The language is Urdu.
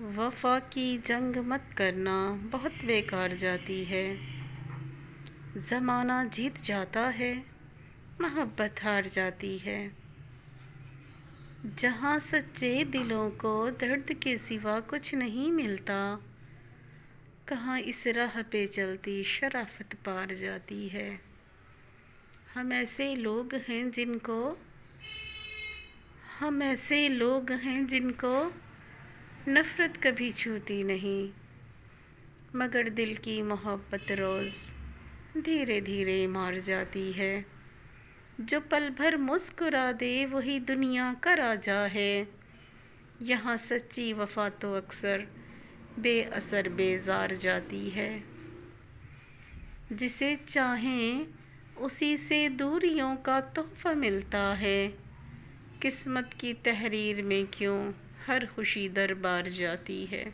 وفا کی جنگ مت کرنا بہت بیکار جاتی ہے۔ زمانہ جیت جاتا ہے، محبت ہار جاتی ہے۔ جہاں سچے دلوں کو درد کے سوا کچھ نہیں ملتا، کہاں اس راہ پہ چلتی شرافت پار جاتی ہے۔ ہم ایسے لوگ ہیں جن کو نفرت کبھی چھوتی نہیں، مگر دل کی محبت روز دھیرے دھیرے مار جاتی ہے۔ جو پل بھر مسکرا دے وہی دنیا کا راجا ہے۔ یہاں سچی وفا تو اکثر بے اثر بیزار جاتی ہے۔ جسے چاہیں اسی سے دوریوں کا تحفہ ملتا ہے۔ قسمت کی تحریر میں کیوں ہر خوشی دربار جاتی ہے۔